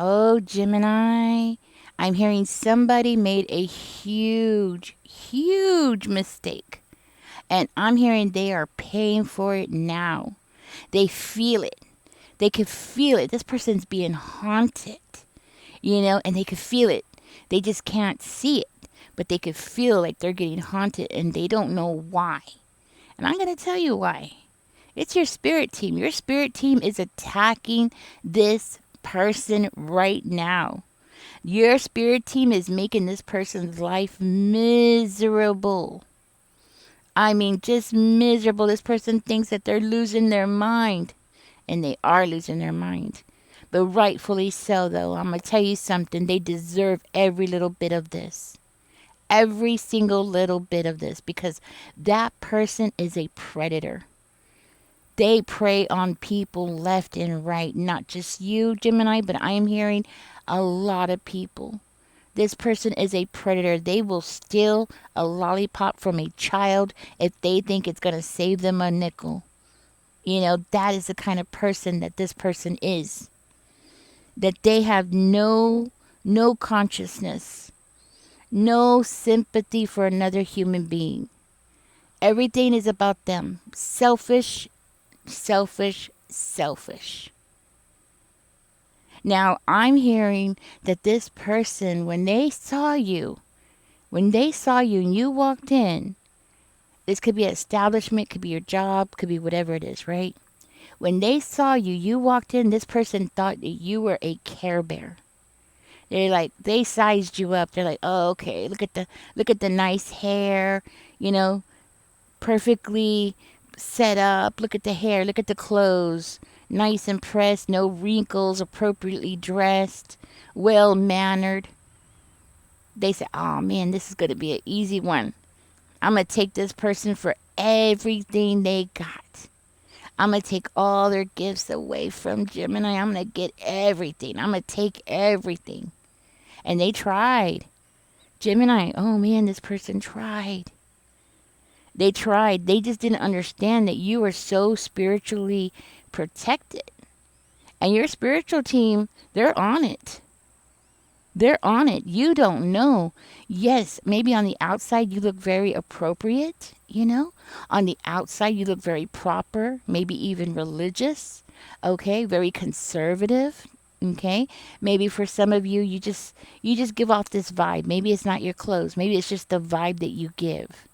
Oh, Gemini, I'm hearing somebody made a huge, huge mistake. And I'm hearing they are paying for it now. They feel it. They could feel it. This person's being haunted, and they could feel it. They just can't see it, but they could feel like they're getting haunted and they don't know why. And I'm going to tell you why. It's your spirit team. Your spirit team is attacking this person right now. Your spirit team is making this person's life miserable. I mean, just miserable. This person thinks that they're losing their mind, and they are losing their mind. But rightfully so, though. I'm going to tell you something. They deserve every little bit of this. Every single little bit of this, because that person is a predator. They prey on people left and right. Not just you, Gemini, but I am hearing a lot of people. This person is a predator. They will steal a lollipop from a child if they think it's going to save them a nickel. That is the kind of person that this person is. That they have no consciousness, no sympathy for another human being. Everything is about them. Selfish, selfish, selfish. Now, I'm hearing that this person, when they saw you and you walked in, this could be an establishment, could be your job, could be whatever it is, right? When they saw you, you walked in, this person thought that you were a Care Bear. They sized you up. They're like, oh, okay, look at the nice hair, you know, perfectly set up. Look at the hair, look at the clothes. Nice and pressed, no wrinkles, appropriately dressed, well mannered. They said, oh man, this is going to be an easy one. I'm going to take this person for everything they got. I'm going to take all their gifts away from Gemini. I'm going to get everything. I'm going to take everything. And they tried. Gemini, oh man, this person tried. They tried. They just didn't understand that you are so spiritually protected. And your spiritual team, they're on it. They're on it. You don't know. Yes, maybe on the outside you look very appropriate, On the outside you look very proper, maybe even religious, okay? Very conservative, okay? Maybe for some of you you just give off this vibe. Maybe it's not your clothes. Maybe it's just the vibe that you give.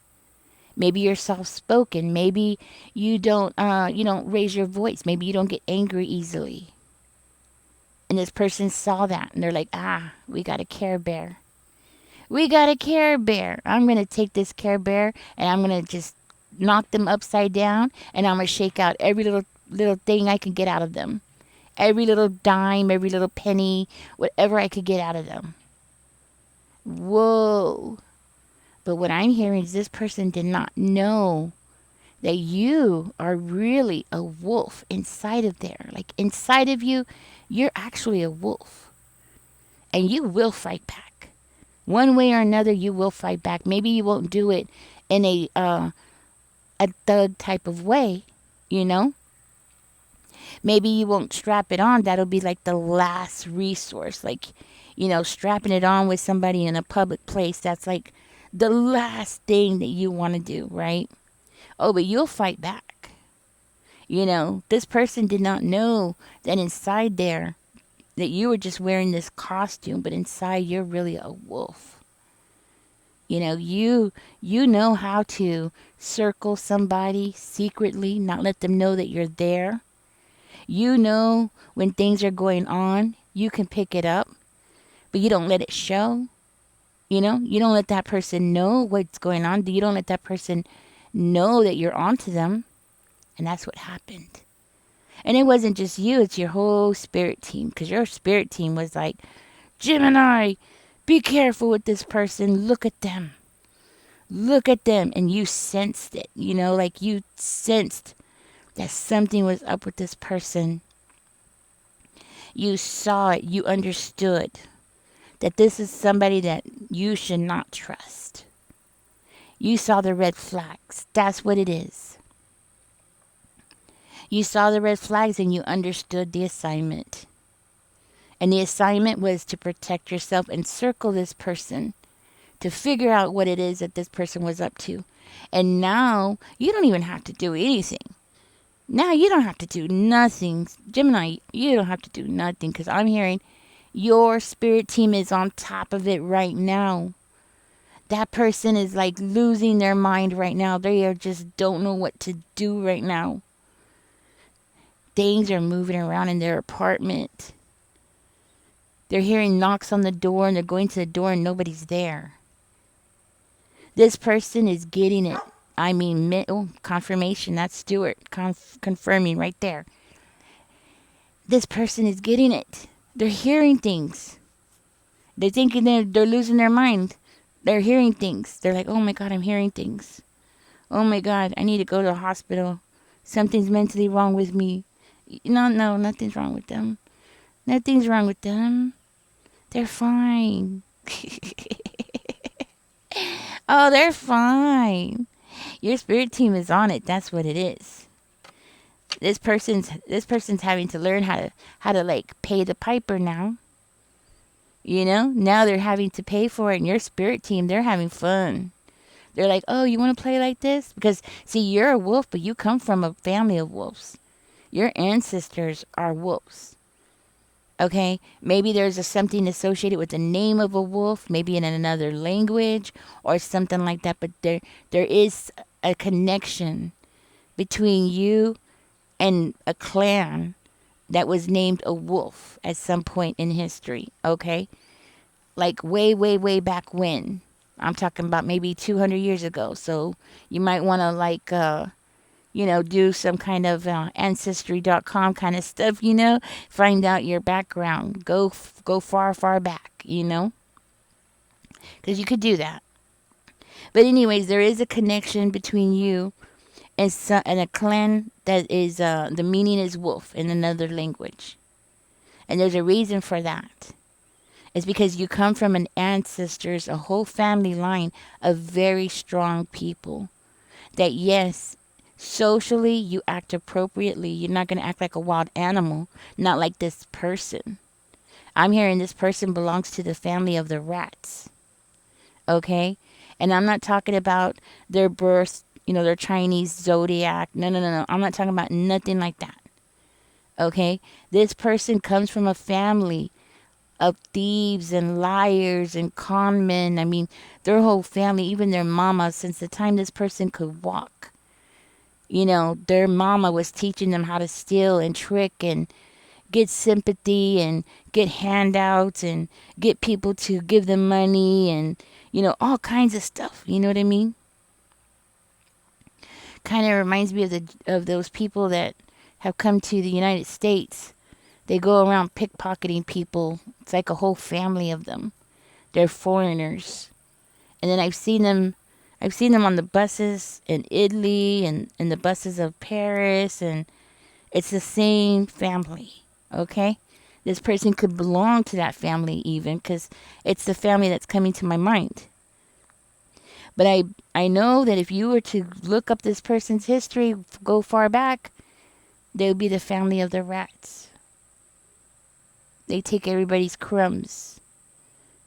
Maybe you're soft-spoken. Maybe you don't raise your voice. Maybe you don't get angry easily. And this person saw that and they're like, we got a Care Bear. We got a Care Bear. I'm going to take this Care Bear and I'm going to just knock them upside down and I'm going to shake out every little thing I can get out of them. Every little dime, every little penny, whatever I could get out of them. Whoa. But what I'm hearing is this person did not know that you are really a wolf inside of there. Like inside of you, you're actually a wolf. And you will fight back. One way or another, you will fight back. Maybe you won't do it in a thug type of way, Maybe you won't strap it on. That'll be like the last resource. Like, strapping it on with somebody in a public place. That's like the last thing that you want to do, right? Oh, but you'll fight back. This person did not know that inside there that you were just wearing this costume, but inside you're really a wolf. You know how to circle somebody secretly, not let them know that you're there. You know when things are going on, you can pick it up, but you don't let it show. You don't let that person know what's going on. You don't let that person know that you're onto them. And that's what happened. And it wasn't just you, it's your whole spirit team. Because your spirit team was like, Gemini, be careful with this person. Look at them. Look at them. And you sensed it. Like you sensed that something was up with this person. You saw it. You understood that this is somebody that you should not trust. You saw the red flags. That's what it is. You saw the red flags and you understood the assignment. And the assignment was to protect yourself and circle this person to figure out what it is that this person was up to. And now you don't even have to do anything. Now you don't have to do nothing. Gemini, you don't have to do nothing because I'm hearing your spirit team is on top of it right now. That person is like losing their mind right now. They are just don't know what to do right now. Things are moving around in their apartment. They're hearing knocks on the door and they're going to the door and nobody's there. This person is getting it. I mean, confirmation. That's Stuart confirming right there. This person is getting it. They're hearing things. They're thinking they're losing their mind. They're hearing things. They're like, oh my God, I'm hearing things. Oh my God, I need to go to the hospital. Something's mentally wrong with me. No, nothing's wrong with them. Nothing's wrong with them. They're fine. Oh, they're fine. Your spirit team is on it. That's what it is. This person's having to learn how to like pay the piper now. You know, now they're having to pay for it, and your spirit team, they're having fun. They're like, oh, you want to play like this? Because, see, you're a wolf, but you come from a family of wolves. Your ancestors are wolves. Okay? Maybe there's something associated with the name of a wolf, maybe in another language or something like that. But there is a connection between you and a clan that was named a wolf at some point in history. Okay? Like way, way, way back when. I'm talking about maybe 200 years ago. So you might want to like, do some kind of ancestry.com kind of stuff, find out your background. Go far, far back, because you could do that. But anyways, there is a connection between you and a clan that is, the meaning is wolf in another language. And there's a reason for that. It's because you come from an ancestors, a whole family line of very strong people. That yes, socially you act appropriately. You're not going to act like a wild animal, not like this person. I'm hearing this person belongs to the family of the rats. Okay? And I'm not talking about their birth, their Chinese zodiac. No. I'm not talking about nothing like that. Okay? This person comes from a family of thieves and liars and con men. I mean, their whole family, even their mama, since the time this person could walk. Their mama was teaching them how to steal and trick and get sympathy and get handouts and get people to give them money and, all kinds of stuff. You know what I mean? Kind of reminds me of those people that have come to the United States. They go around pickpocketing people. It's like a whole family of them. They're foreigners. And then I've seen them on the buses in Italy and the buses of Paris, and it's the same family, okay? This person could belong to that family even, because it's the family that's coming to my mind. But I know that if you were to look up this person's history, go far back, they would be the family of the rats. They take everybody's crumbs.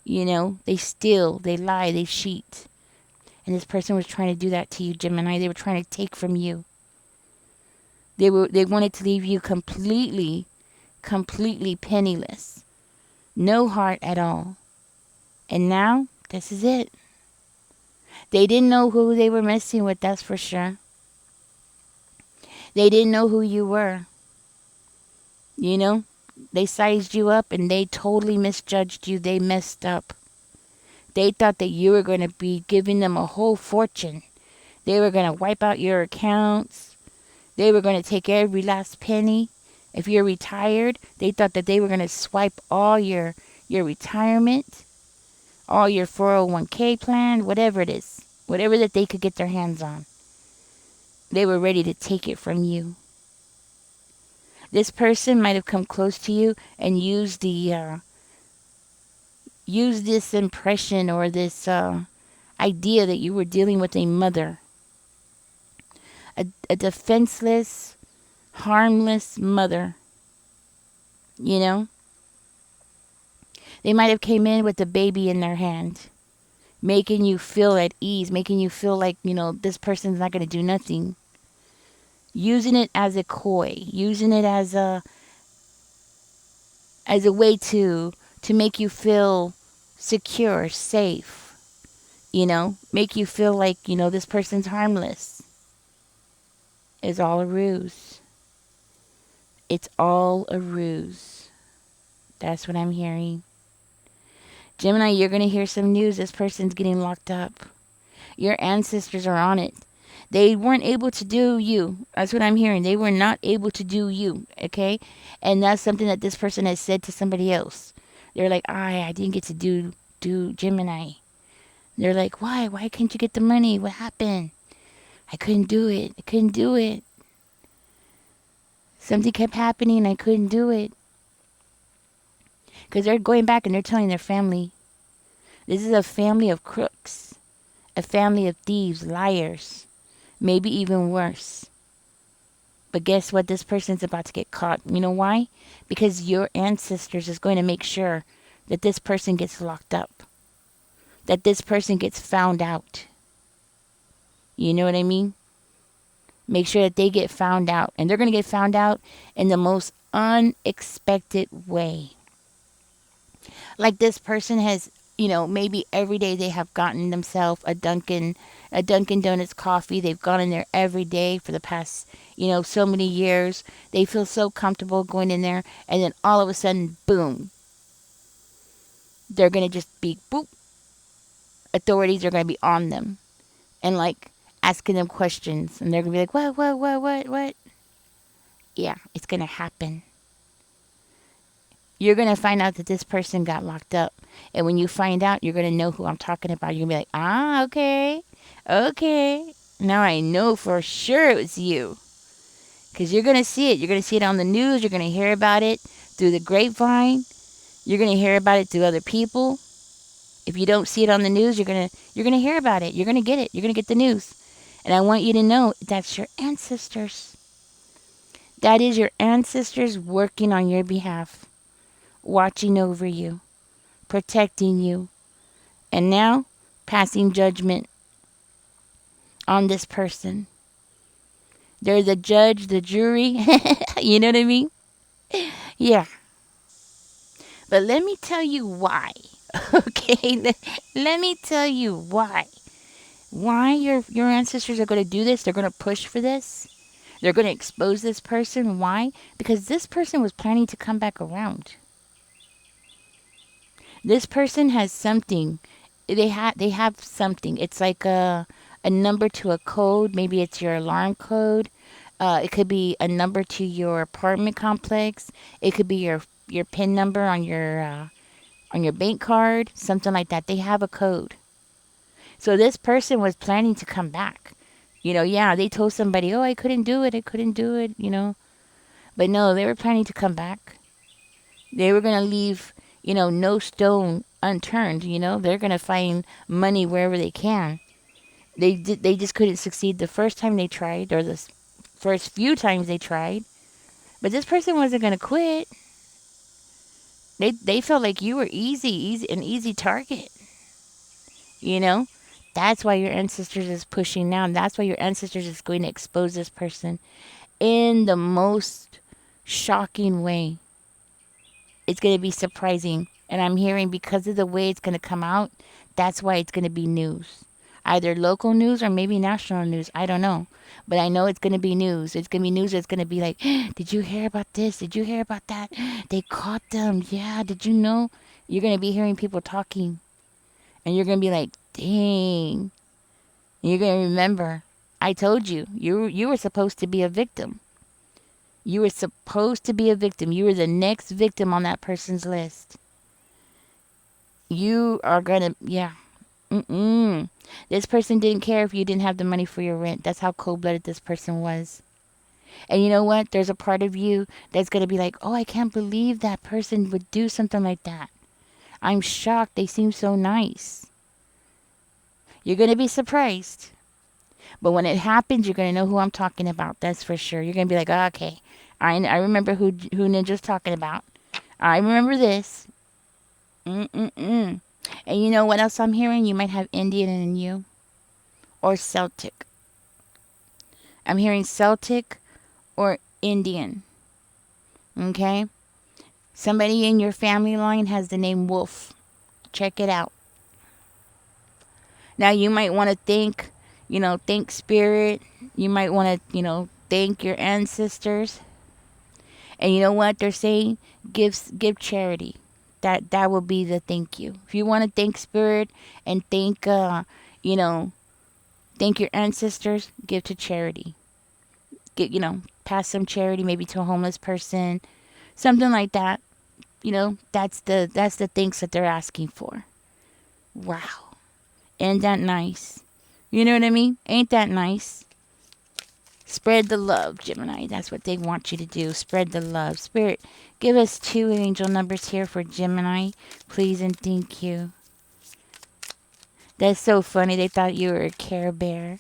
They steal, they lie, they cheat. And this person was trying to do that to you, Gemini. They were trying to take from you. They wanted to leave you completely penniless. No heart at all. And now, this is it. They didn't know who they were messing with, that's for sure. They didn't know who you were. They sized you up and they totally misjudged you. They messed up. They thought that you were going to be giving them a whole fortune. They were going to wipe out your accounts. They were going to take every last penny. If you're retired, they thought that they were going to swipe all your retirement, all your 401k plan, whatever it is, whatever that they could get their hands on. They were ready to take it from you. This person might have come close to you and used this impression or this idea that you were dealing with a mother. A defenseless, harmless mother. They might have came in with a baby in their hand, making you feel at ease, making you feel like, this person's not going to do nothing. Using it as a coy, using it as a way to make you feel secure, safe, make you feel like, this person's harmless. It's all a ruse. It's all a ruse. That's what I'm hearing. Gemini, you're going to hear some news. This person's getting locked up. Your ancestors are on it. They weren't able to do you. That's what I'm hearing. They were not able to do you. Okay? And that's something that this person has said to somebody else. They're like, I didn't get to do Gemini. They're like, why? Why couldn't you get the money? What happened? I couldn't do it. I couldn't do it. Something kept happening. I couldn't do it. Because they're going back and they're telling their family. This is a family of crooks. A family of thieves, liars. Maybe even worse. But guess what? This person's about to get caught. You know why? Because your ancestors is going to make sure that this person gets locked up. That this person gets found out. You know what I mean? Make sure that they get found out. And they're going to get found out in the most unexpected way. Like this person has, maybe every day they have gotten themselves a Dunkin' Donuts coffee. They've gone in there every day for the past, so many years. They feel so comfortable going in there. And then all of a sudden, boom. They're going to just be, boop. Authorities are going to be on them. And like asking them questions. And they're going to be like, what? Yeah, it's going to happen. You're going to find out that this person got locked up. And when you find out, you're going to know who I'm talking about. You're going to be like, okay. Okay. Now I know for sure it was you. Because you're going to see it. You're going to see it on the news. You're going to hear about it through the grapevine. You're going to hear about it through other people. If you don't see it on the news, you're going to hear about it. You're going to get it. You're going to get the news. And I want you to know that's your ancestors. That is your ancestors working on your behalf. Watching over you, protecting you, and now passing judgment on this person. They're the judge, the jury. You know what I mean? Yeah. But let me tell you why. Okay? Let me tell you why. Why your ancestors are going to do this. They're going to push for this. They're going to expose this person. Why? Because this person was planning to come back around. This person has something. They have something. It's like a number to a code. Maybe it's your alarm code. It could be a number to your apartment complex. It could be your PIN number on your bank card. Something like that. They have a code. So this person was planning to come back. Yeah, they told somebody, oh, I couldn't do it. I couldn't do it. But no, they were planning to come back. They were going to leave, no stone unturned. They're going to find money wherever they can. They just couldn't succeed the first time they tried, or the first few times they tried. But this person wasn't going to quit. They felt like you were an easy target. That's why your ancestors is pushing now. That's why your ancestors is going to expose this person in the most shocking way. It's going to be surprising. And I'm hearing because of the way it's going to come out, that's why it's going to be news. Either local news or maybe national news. I don't know. But I know it's going to be news. It's going to be news that's going to be like, did you hear about this? Did you hear about that? They caught them. Yeah, did you know? You're going to be hearing people talking. And you're going to be like, dang. And you're going to remember, I told you, you were supposed to be a victim. You were supposed to be a victim. You were the next victim on that person's list. You are going to, yeah. This person didn't care if you didn't have the money for your rent. That's how cold-blooded this person was. And you know what? There's a part of you that's going to be like, oh, I can't believe that person would do something like that. I'm shocked. They seem so nice. You're going to be surprised. But when it happens, you're going to know who I'm talking about. That's for sure. You're going to be like, oh, okay. I remember who Ninja's talking about. I remember this. Mm-mm-mm. And you know what else I'm hearing? You might have Indian in you or Celtic. I'm hearing Celtic or Indian. Okay? Somebody in your family line has the name Wolf. Check it out. Now you might want to thank spirit. You might want to, thank your ancestors. And you know what they're saying? Give charity. That will be the thank you. If you want to thank spirit and you know, thank your ancestors, give to charity. Pass some charity maybe to a homeless person, something like that. That's the things that they're asking for. Wow. Ain't that nice? You know what I mean? Ain't that nice? Spread the love, Gemini. That's what they want you to do. Spread the love. Spirit, give us 2 angel numbers here for Gemini, please and thank you. That's so funny. They thought you were a Care Bear.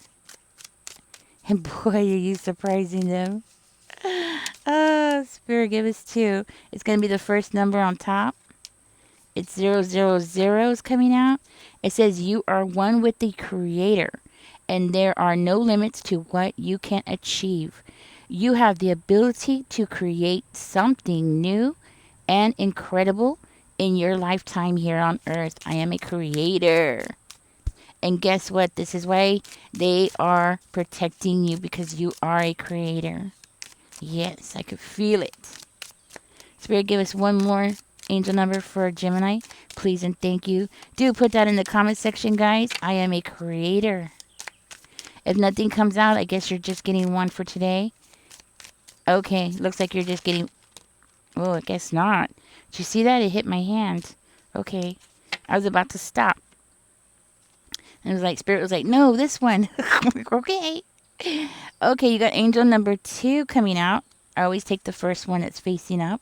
And boy, are you surprising them. Oh, Spirit, give us 2. It's going to be the first number on top. It's 000 is coming out. It says you are one with the Creator, and there are no limits to what you can achieve. You have the ability to create something new and incredible in your lifetime here on earth. I am a creator. And guess what? This is why they are protecting you, because you are a creator. Yes, I could feel it. Spirit, give us one more angel number for Gemini, please and thank you. Do put that in the comment section, guys. I am a creator. If nothing comes out, I guess you're just getting 1 for today. Okay, looks like you're just getting... Oh, I guess not. Did you see that? It hit my hand. Okay, I was about to stop. And it was like, Spirit was like, no, this one. Okay. Okay, you got angel number 2 coming out. I always take the first one that's facing up.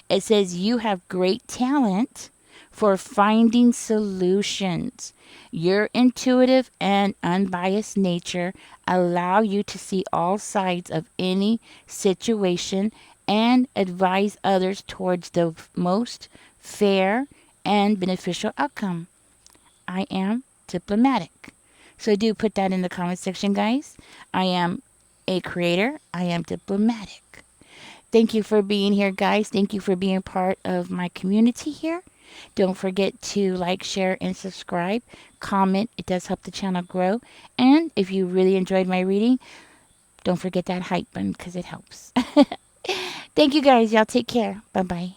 It says you have great talent for finding solutions. Your intuitive and unbiased nature allow you to see all sides of any situation and advise others towards the most fair and beneficial outcome. I am diplomatic. So do put that in the comment section, guys. I am a creator. I am diplomatic. Thank you for being here, guys. Thank you for being part of my community here. Don't forget to like, share, and subscribe. Comment. It does help the channel grow. And if you really enjoyed my reading, don't forget that hype button because it helps. Thank you, guys. Y'all take care. Bye-bye.